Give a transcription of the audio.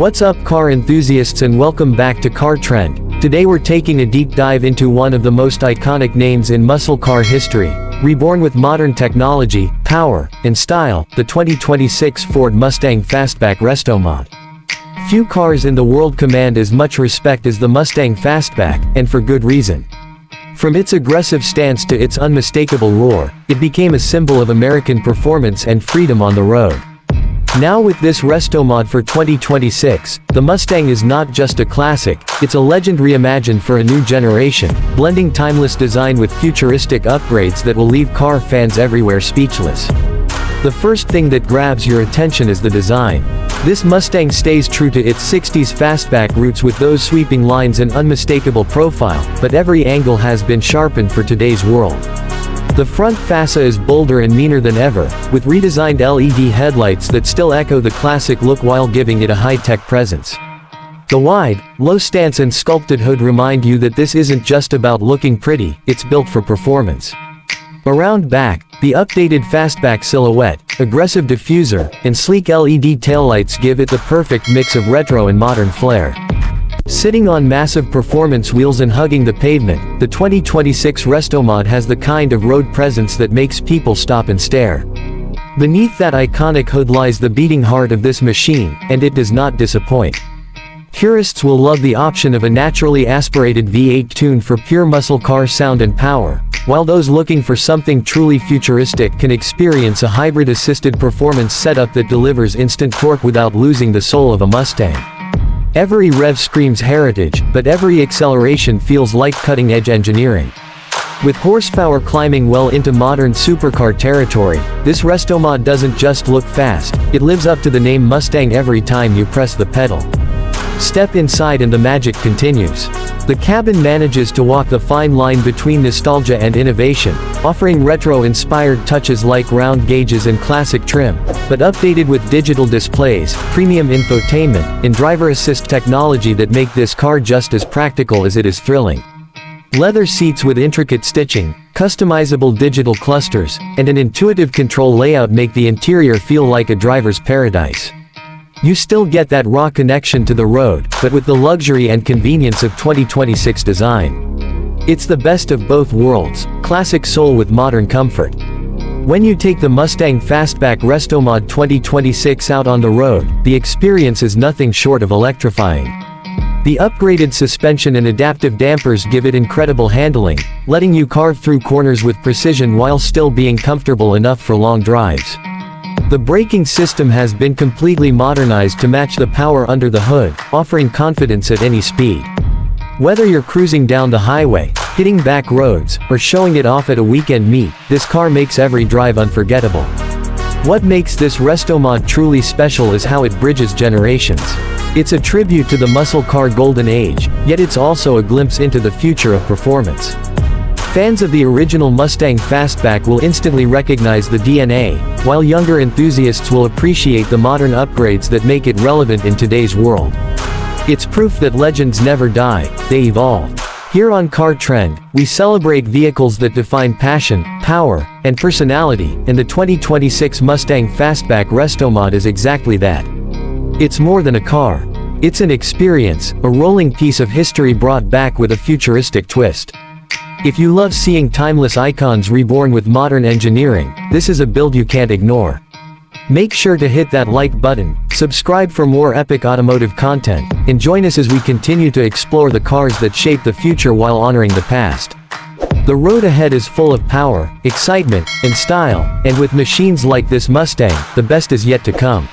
What's up, car enthusiasts, and welcome back to Car Trend. Today we're taking a deep dive into one of the most iconic names in muscle car history. Reborn with modern technology, power, and style, the 2026 Ford Mustang Fastback Restomod. Few cars in the world command as much respect as the Mustang Fastback, and for good reason. From its aggressive stance to its unmistakable roar, it became a symbol of American performance and freedom on the road. Now with this Restomod for 2026, the Mustang is not just a classic, it's a legend reimagined for a new generation, blending timeless design with futuristic upgrades that will leave car fans everywhere speechless. The first thing that grabs your attention is the design. This Mustang stays true to its 60s fastback roots with those sweeping lines and unmistakable profile, but every angle has been sharpened for today's world. The front fascia is bolder and meaner than ever, with redesigned LED headlights that still echo the classic look while giving it a high-tech presence. The wide, low stance and sculpted hood remind you that this isn't just about looking pretty, it's built for performance. Around back, the updated fastback silhouette, aggressive diffuser, and sleek LED taillights give it the perfect mix of retro and modern flair. Sitting on massive performance wheels and hugging the pavement, the 2026 Restomod has the kind of road presence that makes people stop and stare. Beneath that iconic hood lies the beating heart of this machine, and it does not disappoint. Purists will love the option of a naturally aspirated V8 tune for pure muscle car sound and power, while those looking for something truly futuristic can experience a hybrid-assisted performance setup that delivers instant torque without losing the soul of a Mustang. Every rev screams heritage, but every acceleration feels like cutting-edge engineering. With horsepower climbing well into modern supercar territory, this Restomod doesn't just look fast, it lives up to the name Mustang every time you press the pedal. Step inside and the magic continues. The cabin manages to walk the fine line between nostalgia and innovation, offering retro-inspired touches like round gauges and classic trim, but updated with digital displays, premium infotainment, and driver assist technology that make this car just as practical as it is thrilling. Leather seats with intricate stitching, customizable digital clusters, and an intuitive control layout make the interior feel like a driver's paradise. You still get that raw connection to the road, but with the luxury and convenience of 2026 design. It's the best of both worlds, classic soul with modern comfort. When you take the Mustang Fastback Restomod 2026 out on the road, the experience is nothing short of electrifying. The upgraded suspension and adaptive dampers give it incredible handling, letting you carve through corners with precision while still being comfortable enough for long drives. The braking system has been completely modernized to match the power under the hood, offering confidence at any speed. Whether you're cruising down the highway, hitting back roads, or showing it off at a weekend meet, this car makes every drive unforgettable. What makes this Restomod truly special is how it bridges generations. It's a tribute to the muscle car golden age, yet it's also a glimpse into the future of performance. Fans of the original Mustang Fastback will instantly recognize the DNA, while younger enthusiasts will appreciate the modern upgrades that make it relevant in today's world. It's proof that legends never die, they evolve. Here on Car Trend, we celebrate vehicles that define passion, power, and personality, and the 2026 Mustang Fastback Restomod is exactly that. It's more than a car. It's an experience, a rolling piece of history brought back with a futuristic twist. If you love seeing timeless icons reborn with modern engineering, this is a build you can't ignore. Make sure to hit that like button, subscribe for more epic automotive content, and join us as we continue to explore the cars that shape the future while honoring the past. The road ahead is full of power, excitement, and style, and with machines like this Mustang, the best is yet to come.